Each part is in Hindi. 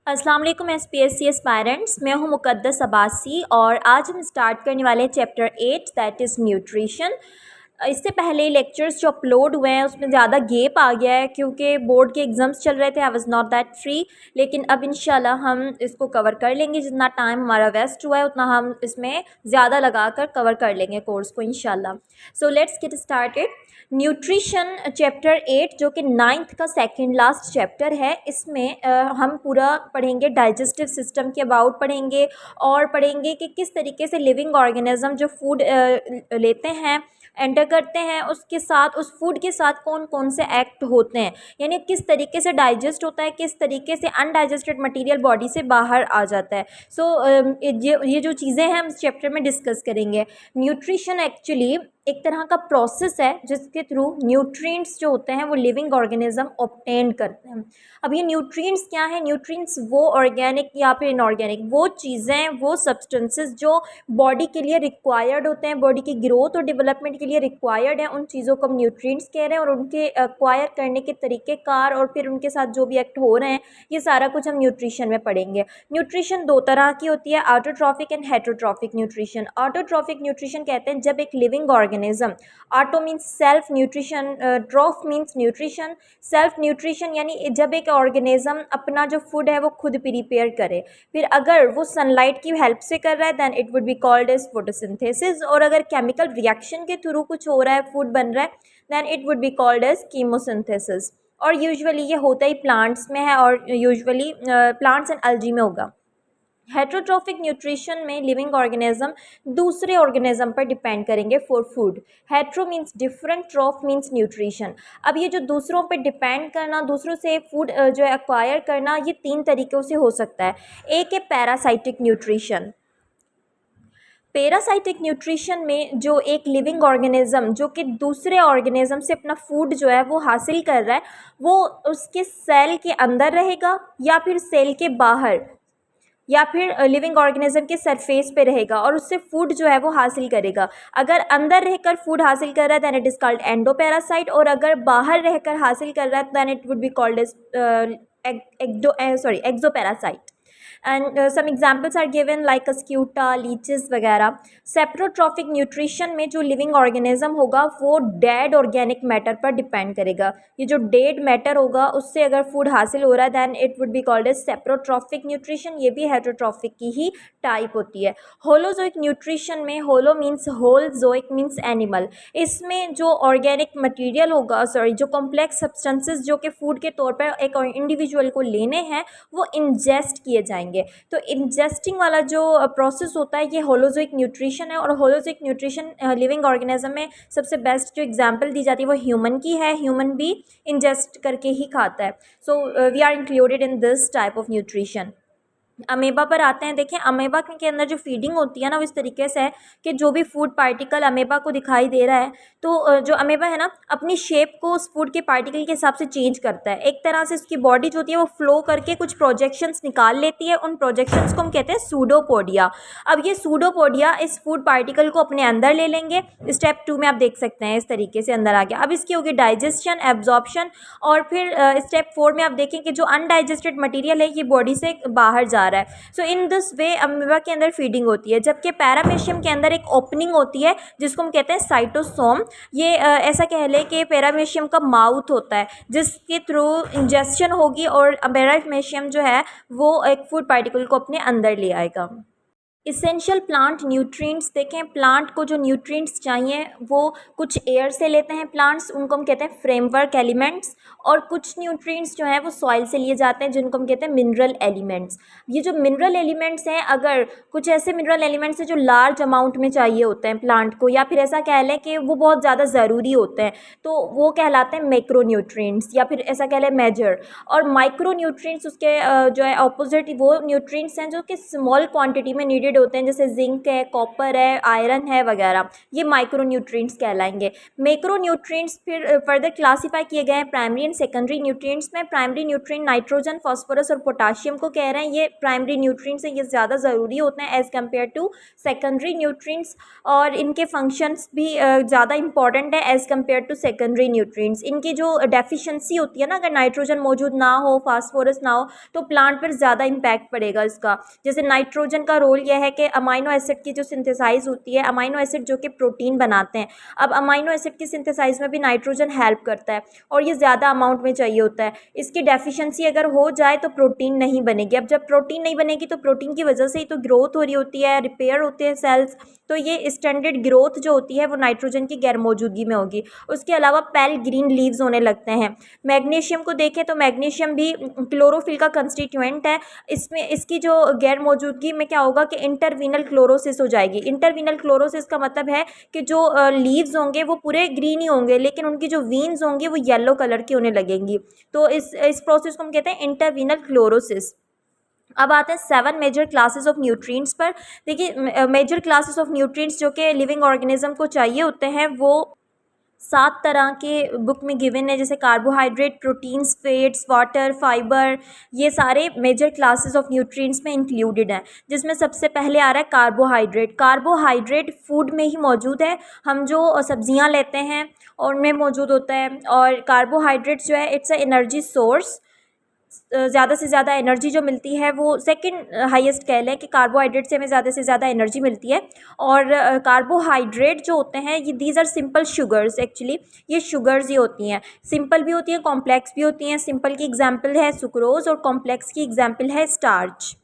अस्सलाम वालेकुम SPSC एस्पायरेंट्स। मैं हूं मुक़द्दस अब्बासी और आज हम स्टार्ट करने वाले हैं चैप्टर 8 दैट इज़ न्यूट्रिशन। इससे पहले लेक्चर्स जो अपलोड हुए हैं उसमें ज़्यादा गैप आ गया है क्योंकि बोर्ड के एग्ज़ाम्स चल रहे थे। I was not that free, लेकिन अब इंशाल्लाह हम इसको कवर कर लेंगे। जितना टाइम हमारा वेस्ट हुआ है उतना हम इसमें ज़्यादा लगा कर कवर कर लेंगे कोर्स को इंशाल्लाह। So let's get started. Nutrition chapter 8 जो कि 9th का सेकंड लास्ट चैप्टर है, इसमें हम पूरा पढ़ेंगे डाइजेस्टिव सिस्टम के अबाउट पढ़ेंगे और पढ़ेंगे कि किस तरीके से लिविंग ऑर्गेनिज्म जो फूड लेते हैं, एंटर करते हैं, उसके साथ उस फूड के साथ कौन कौन से एक्ट होते हैं, यानी किस तरीके से डाइजेस्ट होता है, किस तरीके से अनडाइजेस्टेड मटेरियल बॉडी से बाहर आ जाता है। ये जो चीज़ें हैं हम इस चैप्टर में डिस्कस करेंगे। न्यूट्रिशन एक्चुअली एक तरह का प्रोसेस है जिसके थ्रू न्यूट्रिएंट्स जो होते हैं वो लिविंग ऑर्गेनिज्म ऑब्टेन करते हैं। अब ये न्यूट्रिएंट्स क्या है? न्यूट्रिएंट्स वो ऑर्गेनिक या फिर इनऑर्गेनिक वो चीज़ें, वो सब्सटेंसेस जो बॉडी के लिए रिक्वायर्ड होते हैं, बॉडी की ग्रोथ और डेवलपमेंट के लिए रिक्वायर्ड है, उन चीज़ों को हम न्यूट्रिएंट्स कह रहे हैं। और उनके एक्वायर करने के तरीक़ेकार और फिर उनके साथ जो भी एक्ट हो रहे हैं, ये सारा कुछ हम न्यूट्रिशन में पढ़ेंगे। न्यूट्रिशन दो तरह की होती है, autotrophic and heterotrophic nutrition. Autotrophic nutrition कहते हैं जब एक living organism, auto means self nutrition, ट्रॉफ means nutrition, self nutrition यानी जब एक ऑर्गेनिज्म अपना जो फूड है वो खुद प्रिपेयर करे। फिर अगर वो सनलाइट की हेल्प से कर रहा है then it would be called as photosynthesis, और अगर केमिकल रिएक्शन के थ्रू कुछ हो रहा है, फूड बन रहा है, then it would be called as chemosynthesis. और यूजुअली ये होता ही प्लांट्स में है और यूजुअली प्लांट्स एंड एल्गी में होगा। हेटरोट्रॉफिक न्यूट्रिशन में लिविंग ऑर्गेनिज्म दूसरे ऑर्गेनिज्म पर डिपेंड करेंगे for food. Hetero means different, ट्रॉफ means nutrition. अब ये जो दूसरों पर डिपेंड करना, दूसरों से फूड जो है एक्वायर करना, ये तीन तरीक़ों से हो सकता है। एक है पैरासाइटिक न्यूट्रिशन। पैरासाइटिक न्यूट्रिशन में जो एक लिविंग ऑर्गेनिज्म जो कि दूसरे ऑर्गेनिज्म से अपना फूड जो है वो हासिल कर रहा है, वो उसके सेल के अंदर रहेगा या फिर सेल के बाहर या फिर लिविंग ऑर्गेनिज्म के सरफेस पे रहेगा और उससे फूड जो है वो हासिल करेगा। अगर अंदर रहकर फूड हासिल कर रहा है then it is called endoparasite, और अगर बाहर रहकर हासिल कर रहा है then it would be called as exoparasite. And some examples are given like cuscuta, leeches वगैरह। सेप्रोट्रॉफिक न्यूट्रिशन में जो लिविंग ऑर्गेनिज्म होगा वो डेड ऑर्गेनिक मैटर पर डिपेंड करेगा। ये जो डेड मैटर होगा उससे अगर फूड हासिल हो रहा है then it would be called as saprotrophic nutrition. ये भी हेटरोट्रॉफिक की ही टाइप होती है। होलोजोइक न्यूट्रिशन में होलो मीन्स होल, जोइक मीन्स एनिमल। इसमें जो ऑर्गेनिक मटीरियल होगा, जो कॉम्प्लेक्स सब्सटेंसेस जो कि फूड के तौर पर एक इंडिविजुअल को लेने हैं वो इंजेस्ट किए जाएंगे। तो इंजेस्टिंग वाला जो प्रोसेस होता है ये होलोजोइक न्यूट्रिशन है। और होलोजोइक न्यूट्रिशन लिविंग ऑर्गेनिज्म में सबसे बेस्ट जो एग्जांपल दी जाती है वो ह्यूमन की है। ह्यूमन भी इंजेस्ट करके ही खाता है। So we are included in this type of nutrition. Amoeba पर आते हैं। देखिए अमेबा के अंदर जो फीडिंग होती है ना वो इस तरीके से है कि जो भी फूड पार्टिकल अमेबा को दिखाई दे रहा है तो जो अमेबा है ना अपनी शेप को उस फूड के पार्टिकल के हिसाब से चेंज करता है। एक तरह से उसकी बॉडी जो होती है वो फ्लो करके कुछ प्रोजेक्शंस निकाल लेती है। उन प्रोजेक्शंस को हम कहते हैं सूडोपोडिया। अब ये सूडोपोडिया इस फूड पार्टिकल को अपने अंदर ले लेंगे। स्टेप 2 में आप देख सकते हैं इस तरीके से अंदर आ गया। अब इसकी होगी डाइजेशन, एब्जॉर्प्शन, और फिर स्टेप 4 में आप देखें कि जो अनडाइजेस्टेड मटीरियल है ये बॉडी से बाहर जा रहा है। सो इन दिस वे अमीबा के अंदर फीडिंग होती है। जबकि पैरामेशियम के अंदर एक ओपनिंग होती है जिसको हम कहते हैं साइटोसोम। ये ऐसा कह लें कि पैरामेशियम का माउथ होता है जिसके थ्रू इंजेक्शन होगी और पैरामेशियम जो है वो एक फूड पार्टिकल को अपने अंदर ले आएगा। इसेंशियल प्लांट न्यूट्रिएंट्स देखें। प्लांट को जो न्यूट्रिएंट्स चाहिए वो कुछ एयर से लेते हैं प्लांट्स, उनको हम कहते हैं फ्रेमवर्क एलिमेंट्स, और कुछ न्यूट्रिएंट्स जो हैं वो सॉइल से लिए जाते हैं जिनको हम कहते हैं मिनरल एलिमेंट्स। ये जो मिनरल एलिमेंट्स हैं, अगर कुछ ऐसे मिनरल एलिमेंट्स हैं जो लार्ज अमाउंट में चाहिए होते हैं प्लांट को, या फिर ऐसा कह लें कि वो बहुत ज़्यादा ज़रूरी होते हैं, तो वो कहलाते हैं मैक्रो न्यूट्रिएंट्स, या फिर ऐसा कह लें मेजर। और माइक्रो न्यूट्रिएंट्स उसके जो है ऑपोजिट वो न्यूट्रिएंट्स हैं जो कि स्मॉल क्वान्टिटी में नीडेड एलिमेंटेड होते हैं, जैसे जिंक है, कॉपर है, आयरन है वगैरह, ये माइक्रो न्यूट्रिएंट्स कहलाएंगे। मैक्रो न्यूट्रिएंट्स फिर फर्दर क्लासीफाई किए गए हैं प्राइमरी एंड सेकेंडरी न्यूट्रिएंट्स में। प्राइमरी न्यूट्रिएंट नाइट्रोजन, फास्फोरस और पोटाशियम को कह रहे हैं, ये प्राइमरी न्यूट्रिएंट्स हैं, ये ज़्यादा ज़रूरी होते हैं as compare to secondary nutrients, और इनके फंक्शंस भी ज़्यादा इंपॉर्टेंट है as compare to secondary nutrients. इनकी जो डेफिशिएंसी होती है ना, अगर नाइट्रोजन मौजूद ना हो, फास्फोरस ना हो, तो प्लांट पर ज़्यादा इम्पैक्ट पड़ेगा इसका। जैसे नाइट्रोजन का रोल यह है कि अमाइनो एसिड की जो सिंथेसाइज होती है, अमाइनो एसिड जो कि प्रोटीन बनाते हैं, अब अमाइनो एसिड की सिंथेसाइज में भी नाइट्रोजन हेल्प करता है, और ये ज़्यादा अमाउंट में चाहिए होता है। इसकी डेफिशिएंसी अगर हो जाए तो प्रोटीन नहीं बनेगी। अब जब प्रोटीन नहीं बनेगी तो प्रोटीन की वजह से ही तो ग्रोथ हो रही होती है, रिपेयर होते हैं सेल्स, तो ये स्टैंडर्ड ग्रोथ जो होती है वो नाइट्रोजन की गैर मौजूदगी में होगी। उसके अलावा पेल ग्रीन लीव्स होने लगते हैं। मैग्नीशियम को देखें तो मैग्नीशियम भी क्लोरोफिल का कंस्टिट्यूएंट है। इसमें इसकी जो गैर मौजूदगी में क्या होगा कि इंटरवीनल क्लोरोसिस हो जाएगी। इंटरवीनल क्लोरोसिस का मतलब है कि जो लीव्स होंगे वो पूरे ग्रीन ही होंगे, लेकिन उनकी जो वीन्स होंगी वो येलो कलर की होने लगेंगी। तो इस प्रोसेस को हम कहते हैं इंटरवीनल क्लोरोसिस। अब आते हैं 7 मेजर क्लासेस ऑफ न्यूट्रिएंट्स पर। देखिए मेजर क्लासेस ऑफ न्यूट्रिएंट्स जो कि लिविंग ऑर्गेनिज्म को चाहिए होते हैं वो 7 तरह के बुक में गिवन है, जैसे carbohydrate, proteins, fats, water, fibre, ये सारे मेजर क्लासेस ऑफ न्यूट्रिएंट्स में इंक्लूडेड हैं। जिसमें सबसे पहले आ रहा है कार्बोहाइड्रेट। कार्बोहाइड्रेट फूड में ही मौजूद है, हम जो सब्जियां लेते हैं उनमें मौजूद होता है। और कार्बोहाइड्रेट्स जो है इट्स अ एनर्जी सोर्स, ज़्यादा से ज़्यादा एनर्जी जो मिलती है वो सेकंड हाईएस्ट कह लें कि कार्बोहाइड्रेट से हमें ज़्यादा से ज़्यादा एनर्जी मिलती है। और कार्बोहाइड्रेट जो होते हैं ये these are simple sugars, actually ये शुगर्स ही होती हैं। सिंपल भी होती हैं, कॉम्प्लेक्स भी होती हैं। सिंपल की एग्जांपल है सुक्रोज और कॉम्प्लेक्स की एग्जांपल है स्टार्च।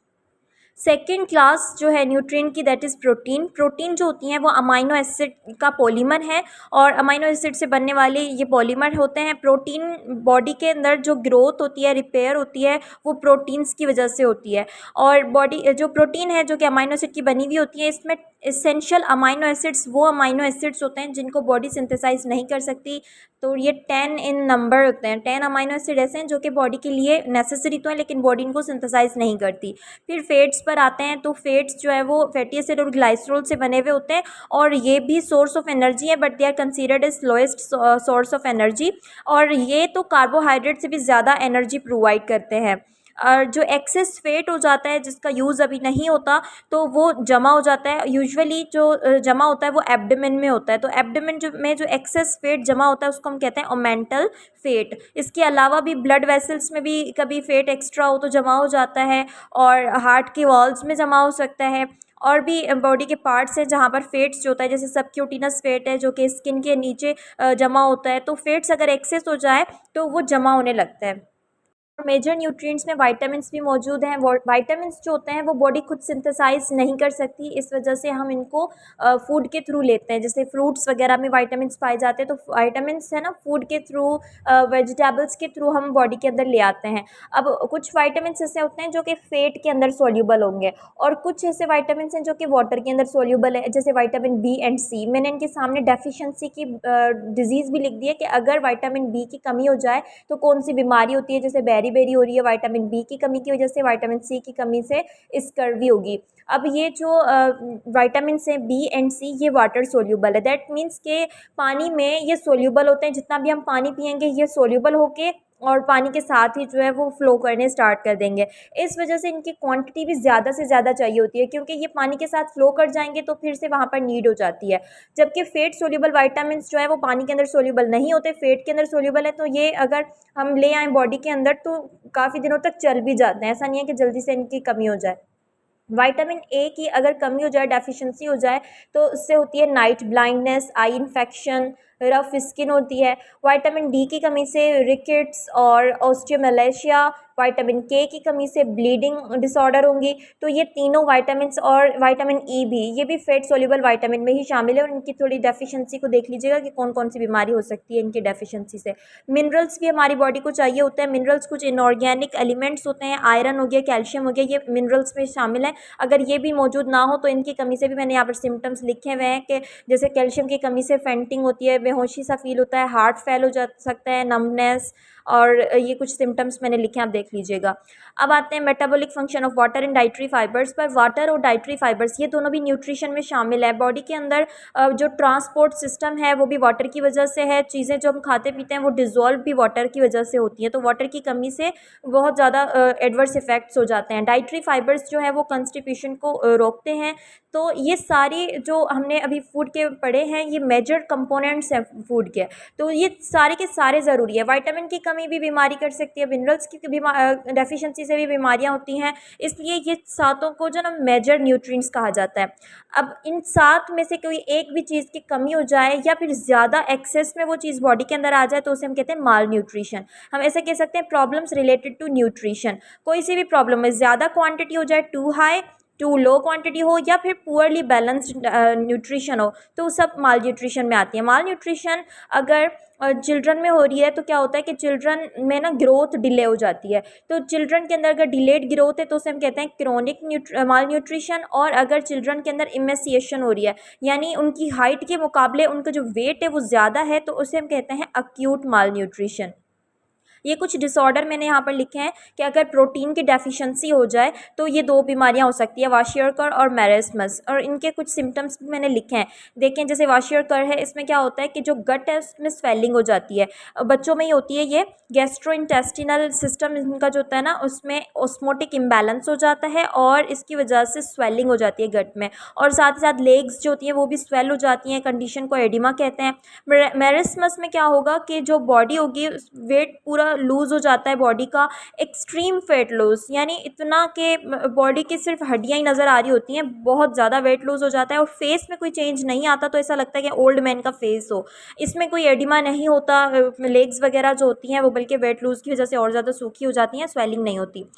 सेकेंड क्लास जो है न्यूट्रिएंट की दैट इज़ प्रोटीन। प्रोटीन जो होती हैं वो अमाइनो एसिड का पॉलीमर है, और अमाइनो एसिड से बनने वाले ये पॉलीमर होते हैं। प्रोटीन बॉडी के अंदर जो ग्रोथ होती है, रिपेयर होती है, वो प्रोटीन्स की वजह से होती है। और बॉडी जो प्रोटीन है जो कि अमाइनो एसिड की बनी हुई होती है, इसमें एसेंशियल अमाइनो एसिड्स वो अमाइनो एसिड्स होते हैं जिनको बॉडी सिंथेसाइज नहीं कर सकती। तो ये 10 इन नंबर होते हैं। 10 अमाइनो एसिड ऐसे हैं जो कि बॉडी के लिए नेसेसरी तो है, लेकिन बॉडी इनको सिंथेसाइज नहीं करती। फिर फैट्स पर आते हैं, तो फैट्स जो है वो फैटी एसिड और ग्लाइसरोल से बने हुए होते हैं, और ये भी सोर्स ऑफ एनर्जी है, but they are considered as lowest source of energy. और ये तो कार्बोहाइड्रेट से भी ज़्यादा एनर्जी प्रोवाइड करते हैं। और जो एक्सेस फैट हो जाता है जिसका यूज़ अभी नहीं होता, तो वो जमा हो जाता है। यूजुअली जो जमा होता है वो एब्डोमेन में होता है। तो एब्डोमेन जो एक्सेस फैट जमा होता है उसको हम कहते हैं ओमेंटल फैट। इसके अलावा भी ब्लड वेसल्स में भी कभी फैट एक्स्ट्रा हो तो जमा हो जाता है, और हार्ट की वॉल्स में जमा हो सकता है। और भी बॉडी के पार्ट्स हैं जहाँ पर फैट्स जो होता है, जैसे सबक्यूटिनस फैट है जो कि स्किन के नीचे जमा होता है। तो फैट्स अगर एक्सेस हो जाए तो वो जमा होने लगता है। मेजर न्यूट्रिएंट्स में विटामिन्स भी मौजूद हैं। विटामिन्स जो होते हैं वो बॉडी खुद सिंथेसाइज नहीं कर सकती, इस वजह से हम इनको फूड के थ्रू लेते हैं। जैसे फ्रूट्स वगैरह में विटामिन्स पाए जाते हैं, तो विटामिन्स है ना फूड के थ्रू, वेजिटेबल्स के थ्रू हम बॉडी के अंदर ले आते हैं। अब कुछ विटामिन्स ऐसे होते हैं जो कि फैट के अंदर सोल्यूबल होंगे, और कुछ ऐसे विटामिन्स हैं जो कि वाटर के अंदर सोल्यूबल है, जैसे विटामिन बी एंड सी। मैंने इनके सामने डेफिशिएंसी की डिजीज़ भी लिख दी है कि अगर विटामिन बी की कमी हो जाए तो कौन सी बीमारी होती है, जैसे बेरी हो रही है विटामिन बी की कमी की वजह से, विटामिन सी की कमी से स्कर्वी होगी। अब ये जो विटामिन से बी एंड सी ये वाटर सोल्यूबल है, दैट मीन्स के पानी में ये सोल्यूबल होते हैं। जितना भी हम पानी पियेंगे ये सोल्यूबल होके और पानी के साथ ही जो है वो फ्लो करने स्टार्ट कर देंगे। इस वजह से इनकी क्वांटिटी भी ज़्यादा से ज़्यादा चाहिए होती है, क्योंकि ये पानी के साथ फ्लो कर जाएंगे तो फिर से वहाँ पर नीड हो जाती है। जबकि फैट सोल्यूबल विटामिन्स जो है वो पानी के अंदर सोल्यूबल नहीं होते, फैट के अंदर सोल्यूबल है। तो ये अगर हम ले आएँ बॉडी के अंदर तो काफ़ी दिनों तक चल भी जाते हैं, ऐसा नहीं है कि जल्दी से इनकी कमी हो जाए। विटामिन ए की अगर कमी हो जाए, डेफिशिएंसी हो जाए, तो उससे होती है night blindness, eye infection, rough skin होती है। विटामिन डी की कमी से रिकेट्स और ऑस्टियोमैलेशिया, विटामिन के की कमी से ब्लीडिंग डिसऑर्डर होंगी। तो ये तीनों विटामिन्स और विटामिन ई भी, ये भी फैट सोल्यूबल विटामिन में ही शामिल है, और इनकी थोड़ी डेफिशिएंसी को देख लीजिएगा कि कौन कौन सी बीमारी हो सकती है इनकी डेफिशिएंसी से। मिनरल्स भी हमारी बॉडी को चाहिए होते हैं। मिनरल्स कुछ इनऑर्गेनिक एलिमेंट्स होते हैं, आयरन हो गया, कैल्शियम हो गया, ये मिनरल्स में शामिल है। अगर ये भी मौजूद ना हो तो इनकी कमी से भी मैंने यहाँ पर सिम्टम्स लिखे हुए हैं कि जैसे कैल्शियम की कमी से फेंटिंग होती है, बेहोशी सा फील होता है, हार्ट फेल हो जा सकता है, नम्बनेस, और ये कुछ सिम्टम्स मैंने लिखे हैं, आप देख देख लीजिएगा। अब आते हैं metabolic function of water in dietary fibres पर। वाटर और डाइटरी फाइबर्स ये दोनों भी न्यूट्रिशन में शामिल है। बॉडी के अंदर जो ट्रांसपोर्ट सिस्टम है वो भी वाटर की वजह से है। चीज़ें जो हम खाते पीते हैं वो डिज़ोल्व भी वाटर की वजह से होती हैं, तो वाटर की कमी से बहुत ज़्यादा एडवर्स इफेक्ट्स हो जाते हैं। डाइटरी फाइबर्स जो है वो कंस्टिपेशन को रोकते हैं। तो ये सारी जो हमने अभी फूड के पढ़े हैं ये मेजर कंपोनेंट्स हैं फूड के, तो ये सारे के सारे ज़रूरी है। विटामिन की कमी भी बीमारी कर सकती है, मिनरल्स की डेफिशिएंसी से भी बीमारियां होती हैं, इसलिए ये सातों को जो ना मेजर न्यूट्रिएंट्स कहा जाता है। अब इन सात में से कोई एक भी चीज़ की कमी हो जाए या फिर ज़्यादा एक्सेस में वो चीज़ बॉडी के अंदर आ जाए तो उसे हम कहते हैं माल न्यूट्रिशन। हम ऐसे कह सकते हैं प्रॉब्लम्स रिलेटेड टू न्यूट्रिशन। कोई सी भी प्रॉब्लम में ज़्यादा क्वांटिटी हो जाए, too high, too low quantity हो, या फिर पुअरली बैलेंस्ड न्यूट्रिशन हो, तो सब माल न्यूट्रिशन में आती है। माल न्यूट्रिशन अगर चिल्ड्रन में हो रही है तो क्या होता है कि चिल्ड्रन में ना ग्रोथ डिले हो जाती है। तो चिल्ड्रन के अंदर अगर डिलेड ग्रोथ है तो उसे हम कहते हैं क्रोनिक माल न्यूट्रिशन। और अगर चिल्ड्रन के अंदर इमेसिएशन हो रही है, यानी उनकी हाइट के मुकाबले उनका जो वेट है वो ज़्यादा है, तो उसे हम कहते हैं अक्यूट माल न्यूट्रिशन। ये कुछ डिसऑर्डर मैंने यहाँ पर लिखे हैं कि अगर प्रोटीन की डेफिशिएंसी हो जाए तो ये दो बीमारियाँ हो सकती है, वाशियरकर और मैरेस्मस, और इनके कुछ सिम्टम्स भी मैंने लिखे हैं। देखें, जैसे वाशियरकर है, इसमें क्या होता है कि जो गट है उसमें स्वेलिंग हो जाती है, बच्चों में ही होती है ये। गैस्ट्रोइंटेस्टिनल सिस्टम इनका जो होता है ना उसमें ऑस्मोटिक इम्बैलेंस हो जाता है और इसकी वजह से स्वेलिंग हो जाती है गट में, और साथ ही साथ लेग्स जो होती हैं वो भी स्वेल हो जाती हैं। कंडीशन को एडिमा कहते हैं। मैरेस्मस में क्या होगा कि जो बॉडी होगी वेट पूरा लूज़ हो जाता है बॉडी का, एक्सट्रीम फैट लॉस, यानी इतना कि बॉडी की सिर्फ हड्डियाँ ही नज़र आ रही होती हैं, बहुत ज़्यादा वेट लूज़ हो जाता है और फेस में कोई चेंज नहीं आता, तो ऐसा लगता है कि ओल्ड मैन का फेस हो। इसमें कोई एडिमा नहीं होता, लेग्स वगैरह जो होती हैं वो बल्कि वेट लूज़ की वजह से और ज़्यादा सूखी हो जाती हैं, स्वेलिंग नहीं होती।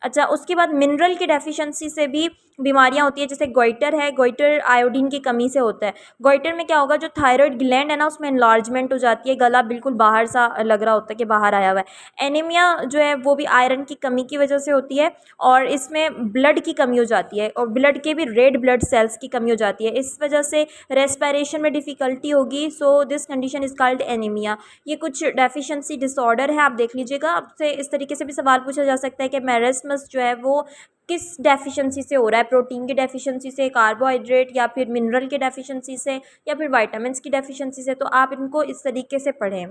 अच्छा, उसके बाद मिनरल की डेफिशिएंसी से भी बीमारियां होती है, जैसे गोइटर है, गोइटर आयोडीन की कमी से होता है। गोइटर में क्या होगा, जो थायराइड ग्लैंड है ना उसमें एनलार्जमेंट हो जाती है, गला बिल्कुल बाहर सा लग रहा होता है कि बाहर आया हुआ है। एनीमिया जो है वो भी आयरन की कमी की वजह से होती है, और इसमें ब्लड की कमी हो जाती है, और ब्लड के भी रेड ब्लड सेल्स की कमी हो जाती है, इस वजह से रेस्पिरेशन में डिफ़िकल्टी होगी। So this condition is called anaemia. ये कुछ डेफिशिएंसी डिसऑर्डर है, आप देख लीजिएगा। आपसे इस तरीके से भी सवाल पूछा जा सकता है कि मैरेस्मस जो है वो किस डेफिशिएंसी से हो रहा है, प्रोटीन की डेफिशिएंसी से, कार्बोहाइड्रेट, या फिर मिनरल की डेफिशिएंसी से, या फिर विटामिन्स की डेफिशिएंसी से। तो आप इनको इस तरीके से पढ़ें।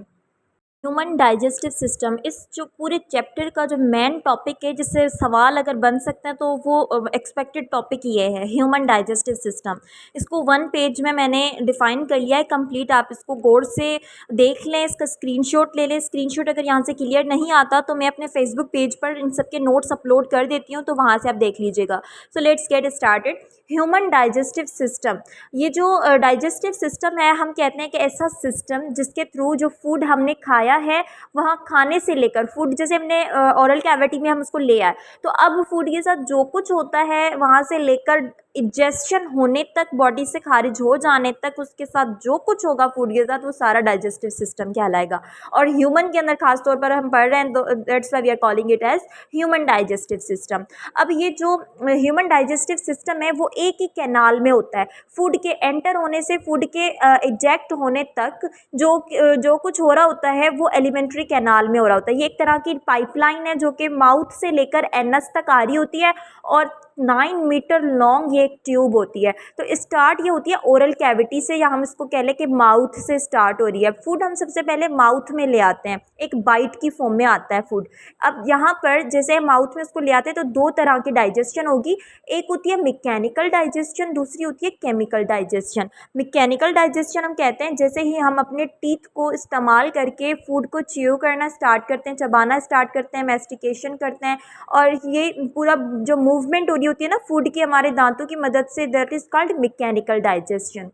ह्यूमन डाइजेस्टिव सिस्टम, इस जो पूरे चैप्टर का जो मेन टॉपिक है, जिससे सवाल अगर बन सकते हैं तो वो एक्सपेक्टेड टॉपिक ये है, ह्यूमन डाइजेस्टिव सिस्टम। इसको 1 पेज में मैंने डिफ़ाइन कर लिया है कंप्लीट। आप इसको गौर से देख लें, इसका स्क्रीनशॉट ले लें। स्क्रीनशॉट अगर यहाँ से क्लियर नहीं आता तो मैं अपने फेसबुक पेज पर इन सब के नोट्स अपलोड कर देती हूँ, तो वहाँ से आप देख लीजिएगा। So let's get started. Human digestive system, ये जो डाइजेस्टिव सिस्टम है, हम कहते हैं कि ऐसा सिस्टम जिसके थ्रू जो फूड हमने खाया है, वहाँ खाने से लेकर फूड, जैसे हमने ओरल कैविटी में हम उसको ले आए, तो अब फूड के साथ जो कुछ होता है वहाँ से लेकर इजेक्शन होने तक, बॉडी से खारिज हो जाने तक, उसके साथ जो कुछ होगा फूड के साथ, वो सारा डाइजेस्टिव सिस्टम कहलाएगा। और ह्यूमन के अंदर खास तौर पर हम पढ़ रहे हैं, that's why we are calling it as human digestive system. अब ये जो ह्यूमन डाइजेस्टिव सिस्टम है वो एक ही कैनाल में होता है। फूड के एंटर होने से फूड के इजेक्ट होने तक जो कुछ हो रहा होता है वो एलिमेंट्री कैनाल में हो रहा होता है। ये एक तरह की पाइपलाइन है जो कि माउथ से लेकर एनस तक आ रही होती है, और 9 मीटर लॉन्ग ये एक ट्यूब होती है। तो स्टार्ट ये होती है ओरल कैविटी से, या हम इसको कह लें कि माउथ से स्टार्ट हो रही है। फूड हम सबसे पहले माउथ में ले आते हैं, एक बाइट की फॉर्म में आता है फूड। अब यहाँ पर जैसे माउथ में इसको ले आते हैं तो दो तरह की डाइजेशन होगी, एक होती है मैकेनिकल डाइजेशन, दूसरी होती है केमिकल डाइजेशन। मैकेनिकल डाइजेशन हम कहते हैं जैसे ही हम अपने टीथ को इस्तेमाल करके फूड को च्यू करना स्टार्ट करते हैं, चबाना स्टार्ट करते हैं, मैस्टिकेशन करते हैं, और ये पूरा जो मूवमेंट हो रही होती है ना फूड की हमारे दांतों की मदद से, that is called mechanical digestion.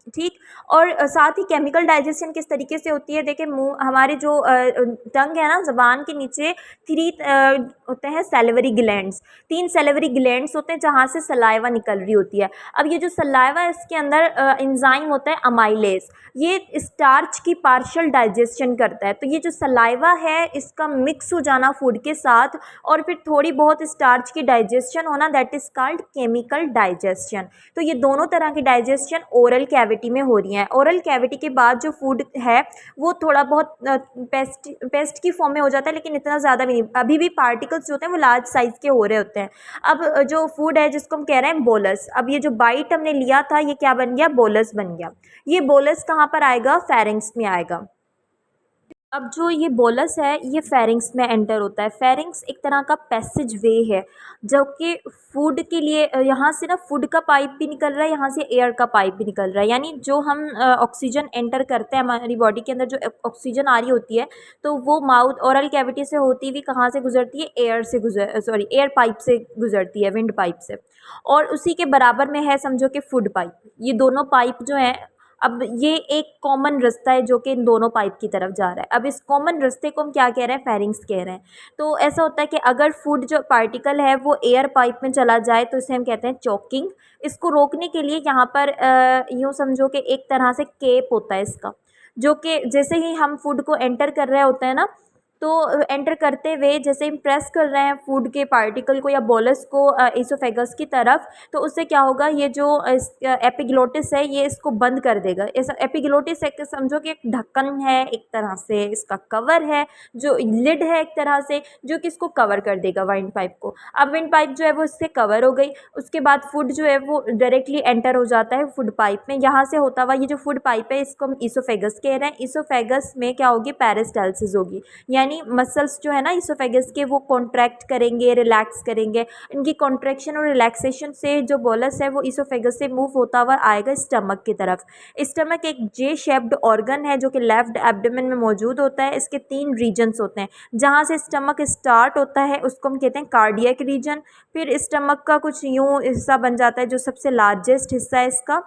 ठीक। और साथ ही केमिकल डाइजेशन किस तरीके से होती है, देखिए मुंह, हमारे जो टंग है ना, ज़बान के नीचे 3 होते हैं सैलिवरी ग्लैंड्स, 3 सैलिवरी ग्लैंड्स होते हैं जहाँ से सलाइवा निकल रही होती है। अब ये जो सलाइवा है इसके अंदर एंजाइम होता है अमाइलेज, ये स्टार्च की पार्शियल डाइजेशन करता है। तो ये जो सलाइवा है इसका मिक्स हो जाना फूड के साथ और फिर थोड़ी बहुत स्टार्च की डाइजेशन होना, that is called chemical digestion. तो ये दोनों तरह की डाइजेशन ओरल ओरल कैविटी में हो रही हैं। ओरल कैविटी के बाद जो फूड है वो थोड़ा बहुत पेस्ट की फॉर्म में हो जाता है, लेकिन इतना ज़्यादा भी नहीं, अभी भी पार्टिकल्स जो होते हैं वो लार्ज साइज़ के हो रहे होते हैं। अब जो फूड है जिसको हम कह रहे हैं बोलस, अब ये जो बाइट हमने लिया था ये क्या बन गया, बोलस बन गया। ये बोलस कहाँ पर आएगा, फेरिंग्स में आएगा। अब जो ये बोलस है ये फेरिंग्स में एंटर होता है। फेरिंग्स एक तरह का पैसेज वे है जो कि फूड के लिए यहाँ से ना फूड का पाइप भी निकल रहा है, यहाँ से एयर का पाइप भी निकल रहा है। यानी जो हम ऑक्सीजन एंटर करते हैं हमारी बॉडी के अंदर, जो ऑक्सीजन आ रही होती है तो वो माउथ ओरल कैविटी से होती हुई कहाँ से गुजरती है, एयर पाइप से गुजरती है, विंड पाइप से। और उसी के बराबर में है समझो कि फूड पाइप। ये दोनों पाइप जो हैं, अब ये एक कॉमन रास्ता है जो कि इन दोनों पाइप की तरफ जा रहा है। अब इस कॉमन रास्ते को हम क्या कह रहे हैं, फेरिंग्स कह रहे हैं। तो ऐसा होता है कि अगर फूड जो पार्टिकल है वो एयर पाइप में चला जाए तो इसे हम कहते हैं चोकिंग। इसको रोकने के लिए यहाँ पर यूँ समझो कि एक तरह से केप होता है इसका, जो कि जैसे ही हम फूड को एंटर कर रहे होते हैं ना, तो एंटर करते हुए जैसे हम प्रेस कर रहे हैं फूड के पार्टिकल को या बोलस को इसोफेगस की तरफ, तो उससे क्या होगा, ये जो एपिग्लोटिस है ये इसको बंद कर देगा। इस एपिग्लोटिस एक समझो कि एक ढक्कन है, एक तरह से इसका कवर है, जो लिड है एक तरह से, जो कि इसको कवर कर देगा वाइंड पाइप को। अब विंड पाइप जो है वो इससे कवर हो गई, उसके बाद फूड जो है वो डायरेक्टली एंटर हो जाता है फूड पाइप में। यहाँ से होता हुआ ये जो फूड पाइप है इसको हम इसोफेगस कह रहे हैं। इसोफेगस में क्या होगी, पेरिस्टाल्सिस होगी, यानी मसल्स जो है ना इसोफेगस के वो कॉन्ट्रैक्ट करेंगे, रिलैक्स करेंगे। इनकी कॉन्ट्रैक्शन और रिलैक्सेशन से जो बोलस है वो इसोफेगस से मूव होता हुआ आएगा स्टमक की तरफ। स्टमक एक जे शेप्ड ऑर्गन है जो कि लेफ्ट एब्डोमेन में मौजूद होता है। इसके 3 रीजन्स होते हैं। जहाँ से स्टमक स्टार्ट होता है उसको हम कहते हैं कार्डियक रीजन। फिर स्टमक का कुछ यूँ हिस्सा बन जाता है जो सबसे लार्जेस्ट हिस्सा है इसका,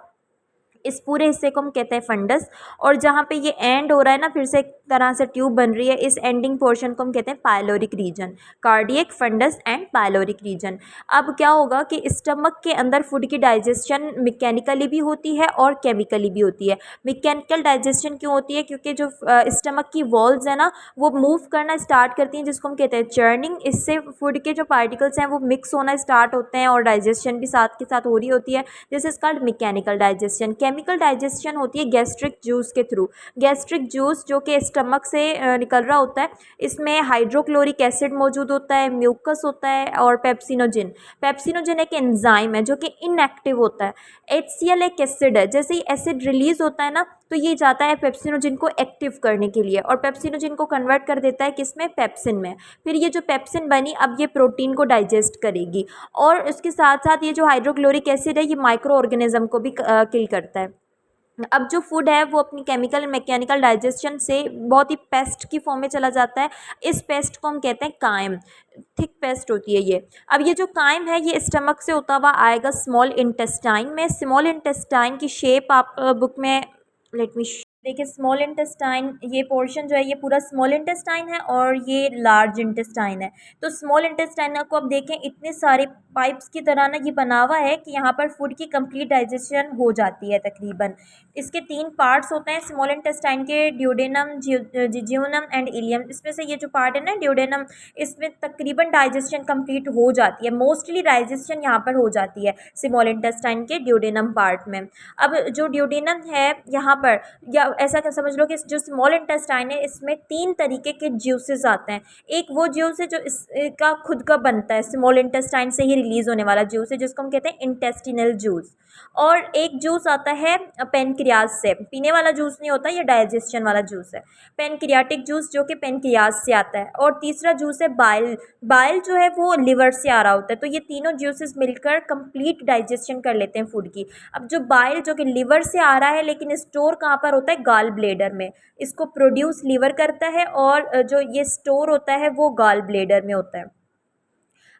इस पूरे हिस्से को हम कहते हैं फंडस। और जहाँ पे ये एंड हो रहा है ना, फिर से एक तरह से ट्यूब बन रही है, इस एंडिंग पोर्शन को हम कहते हैं pyloric region. Cardiac, fundus and pyloric region. अब क्या होगा कि स्टमक के अंदर फूड की डाइजेशन मैकेनिकली भी होती है और केमिकली भी होती है। मैकेनिकल डाइजेशन क्यों होती है, क्योंकि जो स्टमक की वॉल्स है ना वो मूव करना स्टार्ट करती हैं, जिसको हम कहते हैं चर्निंग। इससे फूड के जो पार्टिकल्स हैं वो मिक्स होना स्टार्ट होते हैं और डाइजेशन भी साथ के साथ हो रही होती है। This is called mechanical digestion. Chemical digestion होती है गैस्ट्रिक जूस के थ्रू। गैस्ट्रिक जूस जो कि स्टमक से निकल रहा होता है, इसमें हाइड्रोक्लोरिक एसिड मौजूद होता है, म्यूकस होता है और पेप्सिनोजिन। पेप्सिनोजिन एक एंजाइम है जो कि इनएक्टिव होता है। HCl एक एसिड है, जैसे ही एसिड रिलीज होता है ना तो ये जाता है पेप्सिनोजिन को एक्टिव करने के लिए और पेप्सिनोजिन को कन्वर्ट कर देता है किसमें, पेप्सिन में। फिर ये जो पेप्सिन बनी अब ये प्रोटीन को डाइजेस्ट करेगी और इसके साथ साथ ये जो हाइड्रोक्लोरिक एसिड है ये माइक्रो ऑर्गेनिज्म को भी किल करता है। अब जो फूड है वो अपनी केमिकल मैकेनिकल डाइजेशन से बहुत ही पेस्ट की फॉर्म में चला जाता है। इस पेस्ट को हम कहते हैं काइम। थिक पेस्ट होती है ये। अब ये जो काइम है ये स्टमक से होता हुआ आएगा स्मॉल इंटेस्टाइन में। स्मॉल इंटेस्टाइन की शेप आप बुक में लेट मी देखिए, स्मॉल इंटेस्टाइन ये पोर्शन जो है ये पूरा स्मॉल इंटेस्टाइन है और ये लार्ज इंटेस्टाइन है। तो स्मॉल इंटेस्टाइन को आप देखें इतने सारे पाइप्स की तरह ना ये बना हुआ है कि यहाँ पर फूड की कंप्लीट डाइजेशन हो जाती है तकरीबन। इसके 3 पार्ट्स होते हैं स्मॉल इंटेस्टाइन के, ड्यूडेनम, जिज्यूनम एंड इलियम। इसमें से ये जो पार्ट है ना ड्यूडेनम, इसमें तकरीबन डाइजेशन कंप्लीट हो जाती है, मोस्टली डाइजेशन यहाँ पर हो जाती है स्मॉल इंटेस्टाइन के ड्यूडेनम पार्ट में। अब जो ड्यूडेनम है यहाँ पर, या ऐसा क्या समझ लो कि जो स्मॉल इंटेस्टाइन है इसमें 3 तरीके के ज्यूसेस आते हैं। एक वो ज्यूस है जो इसका खुद का बनता है, स्मॉल इंटेस्टाइन से ही रिलीज होने वाला जूस है जिसको हम कहते हैं इंटेस्टिनल जूस। और एक जूस आता है पेनक्रियाज से, पीने वाला जूस नहीं होता, ये डाइजेशन वाला जूस है, पेनक्रियाटिक जूस जो कि पेनक्रियाज से आता है। और तीसरा जूस है बाइल। बाइल जो है वो लिवर से आ रहा होता है। तो ये तीनों जूसेस मिलकर कंप्लीट डाइजेशन कर लेते हैं फूड की। अब जो बाइल जो कि लिवर से आ रहा है लेकिन स्टोर कहाँ पर होता है, गाल ब्लेडर में। इसको प्रोड्यूस लिवर करता है और जो ये स्टोर होता है वो गाल ब्लेडर में होता है।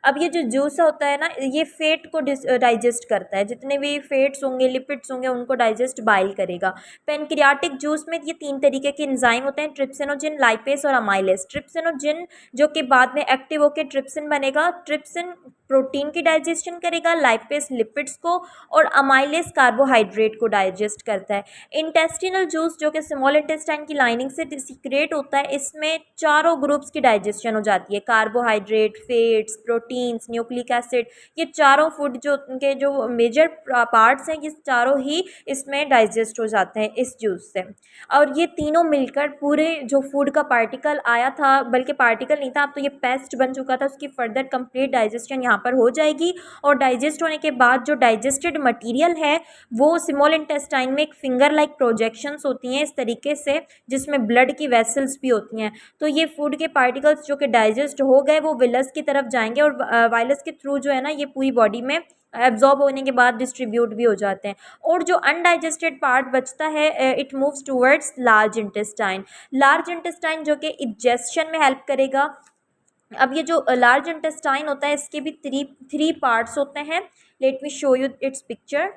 अब ये जो जूस होता है ना ये फैट को डाइजेस्ट करता है, जितने भी फैट्स होंगे, लिपिड्स होंगे उनको डाइजेस्ट बाइल करेगा। पेनक्रियाटिक जूस में ये 3 तरीके के एंजाइम होते हैं, ट्रिप्सिनोजिन, लाइपेस और अमाइलेस। ट्रिप्सिनोजिन जो कि बाद में एक्टिव होकर ट्रिप्सिन बनेगा। ट्रिप्सिन प्रोटीन की डाइजेशन करेगा, लाइपेज लिपिड्स को, और अमाइलेज कार्बोहाइड्रेट को डाइजेस्ट करता है। इंटेस्टिनल जूस जो कि स्मॉल इंटेस्टाइन की लाइनिंग से सिक्रेट होता है, इसमें चारों ग्रुप्स की डाइजेशन हो जाती है, carbohydrate, fats, proteins, nucleic acid, ये चारों फूड जो उनके जो मेजर पार्ट्स हैं, ये चारों ही इसमें डाइजेस्ट हो जाते हैं इस जूस से। और ये तीनों मिलकर पूरे जो फूड का पार्टिकल आया था, बल्कि पार्टिकल नहीं था, अब तो ये पेस्ट बन चुका था, उसकी फर्दर कंप्लीट डाइजेशन यहाँ पर हो जाएगी। और डाइजेस्ट होने के बाद जो डाइजेस्टेड मटेरियल है वो स्मॉल इंटेस्टाइन में एक फिंगर लाइक प्रोजेक्शंस होती हैं इस तरीके से, जिसमें ब्लड की वेसल्स भी होती हैं। तो ये फूड के पार्टिकल्स जो कि डाइजेस्ट हो गए वो विलस की तरफ जाएंगे, और वायलस के थ्रू जो है ना ये पूरी बॉडी में एब्जॉर्ब होने के बाद डिस्ट्रीब्यूट भी हो जाते हैं। और जो अनडाइजेस्टेड पार्ट बचता है it moves towards large intestine. Large intestine जो कि इजेशन में हेल्प करेगा। अब ये जो लार्ज इंटेस्टाइन होता है इसके भी थ्री पार्ट्स होते हैं। Let me show you it's picture.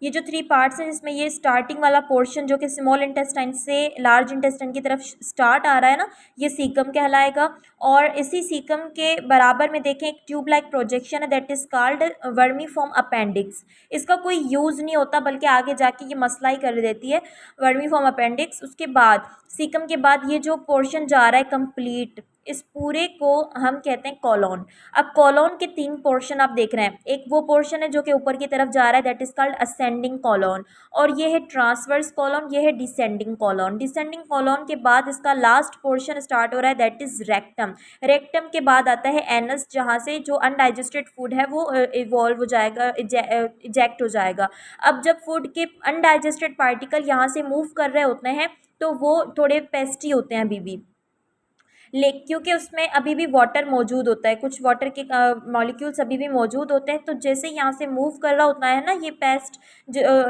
ये जो थ्री पार्ट्स हैं जिसमें ये स्टार्टिंग वाला पोर्शन जो कि स्मॉल इंटेस्टाइन से लार्ज इंटेस्टाइन की तरफ स्टार्ट आ रहा है ना, ये सीकम कहलाएगा। और इसी सीकम के बराबर में देखें एक ट्यूब लाइक प्रोजेक्शन है that is called vermiform appendix. इसका कोई यूज़ नहीं होता बल्कि आगे जाके ये मसला ही कर देती है, वर्मीफॉर्म अपेंडिक्स। उसके बाद सीकम के बाद ये जो पोर्शन जा रहा है कंप्लीट, इस पूरे को हम कहते हैं कॉलोन। अब कॉलोन के तीन पोर्शन आप देख रहे हैं, एक वो पोर्शन है जो कि ऊपर की तरफ जा रहा है that is called ascending colon, और ये है ट्रांसवर्स कॉलोन, ये है डिसेंडिंग कॉलोन। डिसेंडिंग कॉलोन के बाद इसका लास्ट पोर्शन स्टार्ट हो रहा है दैट इज रेक्टम। रेक्टम के बाद आता है एनस, जहाँ से जो अनडाइजेस्टेड फूड है वो इवॉल्व हो जाएगा, इजेक्ट हो जाएगा। अब जब फूड के अनडाइजेस्टेड पार्टिकल यहाँ से मूव कर रहे होते हैं तो वो थोड़े पेस्टी होते हैं अभी भी, क्योंकि उसमें अभी भी वाटर मौजूद होता है, कुछ वाटर के मॉलिक्यूल्स अभी भी मौजूद होते हैं। तो जैसे यहाँ से मूव कर रहा होता है ना ये पेस्ट,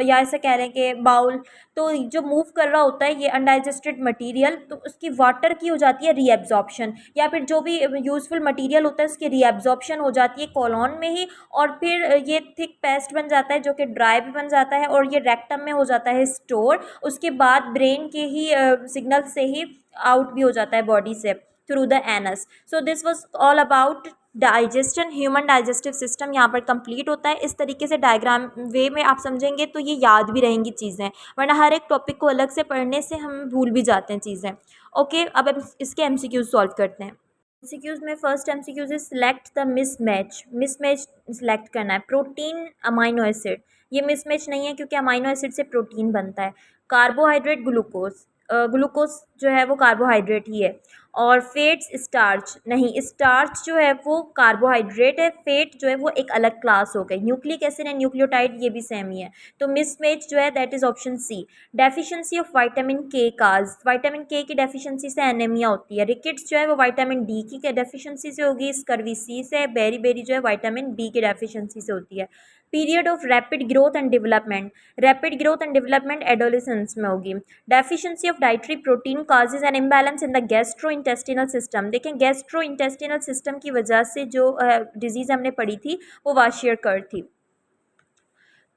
या ऐसा कह रहे हैं कि बाउल, तो जो मूव कर रहा होता है ये अनडाइजेस्टेड मटेरियल, तो उसकी वाटर की हो जाती है रीएब्जॉर्प्शन, या फिर जो भी यूज़फुल मटेरियल होता है उसकी रीएब्जॉर्प्शन हो जाती है कॉलोन में ही, और फिर ये थिक पेस्ट बन जाता है जो कि ड्राई भी बन जाता है, और ये रेक्टम में हो जाता है स्टोर। उसके बाद ब्रेन के ही सिग्नल से ही आउट भी हो जाता है बॉडी से through the anus. So this was all about digestion. Human digestive system यहाँ पर कंप्लीट होता है। इस तरीके से डायग्राम वे में आप समझेंगे तो ये याद भी रहेंगी चीज़ें, वरना हर एक टॉपिक को अलग से पढ़ने से हम भूल भी जाते हैं चीज़ें। ओके, अब हम इसके एमसीक्यूज सॉल्व करते हैं। एमसीक्यूज में first MCQs is select the mismatch. Mismatch select करना है। प्रोटीन अमाइनो एसिड, ये मिसमैच नहीं है क्योंकि अमाइनो एसिड से प्रोटीन बनता है। कार्बोहाइड्रेट ग्लूकोज, ग्लूकोज जो है वो कार्बोहाइड्रेट ही है। और फेट्स स्टार्च, नहीं, स्टार्च जो है वो कार्बोहाइड्रेट है, फेट जो है वो एक अलग क्लास हो गई। न्यूक्लिक एसिड एंड न्यूक्लियोटाइड ये भी सेम ही है। तो मिसमैच जो है that is option C. Deficiency of vitamin K cause, vitamin के की डेफिशिएंसी से एनीमिया होती है। रिकेट्स जो है वो विटामिन डी की डेफिशिएंसी से होगी, स्कर्वी सी से, बेरी बेरी जो है विटामिन बी की डेफिशिएंसी से होती है। Period of rapid growth and development, rapid growth and development adolescence में होगी। Deficiency of dietary protein causes an imbalance in the gastrointestinal system, देखें गैस्ट्रो इंटेस्टिनल सिस्टम की वजह से जो डिजीज़ हमने पढ़ी थी वो वाशियरकर थी।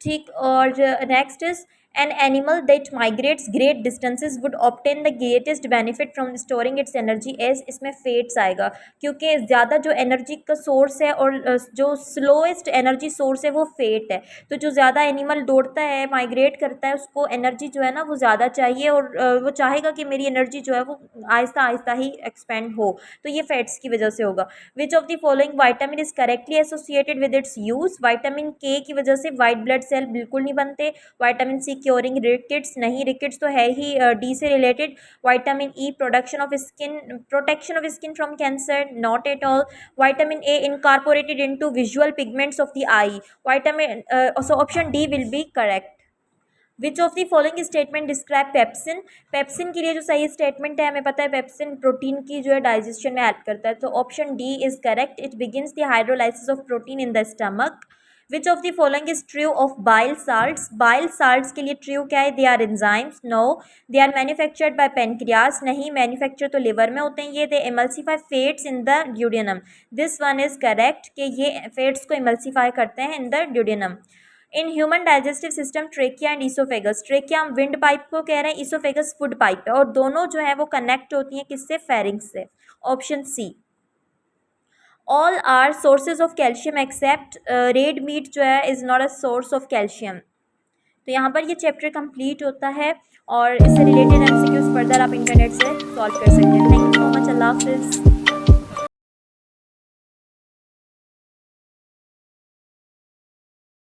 ठीक, और next is an animal that migrates great distances would obtain the greatest benefit from storing its energy as, इसमें फेट्स आएगा क्योंकि ज़्यादा जो एनर्जी का सोर्स है और जो स्लोएस्ट एनर्जी सोर्स है वो फेट है। तो जो ज़्यादा एनिमल दौड़ता है, माइग्रेट करता है, उसको एनर्जी जो है ना वो ज़्यादा चाहिए, और वो चाहेगा कि मेरी एनर्जी जो है वो आहिस्ता आहिस्ता ही एक्सपेंड हो, तो ये फैट्स की वजह से होगा। विच of the following vitamin is correctly associated with its use, vitamin के की वजह से वाइट ब्लड सेल बिल्कुल नहीं बनते। विटामिन सी क्योरिंग रिकेट्स, नहीं, रिकेट्स तो है ही डी से related. Vitamin E production of skin, protection of skin from cancer, not at all. Vitamin A incorporated into visual pigments of the I, vitamin, so option D will be correct. Which of the following statement describe pepsin, pepsin के लिए जो सही स्टेटमेंट है, हमें पता है पेप्सिन प्रोटीन की जो है डाइजेशन में हेल्प करता है, तो option D is correct. It begins the hydrolysis of protein in the stomach. Which of the following is true of bile salts, bile salts के लिए ट्रू क्या है, they are enzymes, no. They are manufactured by pancreas, नहीं, मैन्युफैक्चर तो लिवर में होते हैं। ये they emulsify fats in the duodenum, this one is correct कि ये फेट्स को एमल्सीफाई करते हैं in the duodenum. In human digestive system trachea and oesophagus, trachea हम विंड पाइप को कह रहे हैं, ईसोफेगस फूड पाइप है, और दोनों जो है वो कनेक्ट होती हैं किससे, फेरिंग्स से, option C. All are sources of calcium except red meat जो है is not a source of calcium. तो यहाँ पर ये चैप्टर कंप्लीट होता है और इससे रिलेटेड एमसीक्यूज फर्दर आप इंटरनेट से सॉल्व कर सकते हैं। Thank you so much. अल्लाह हाफिज़।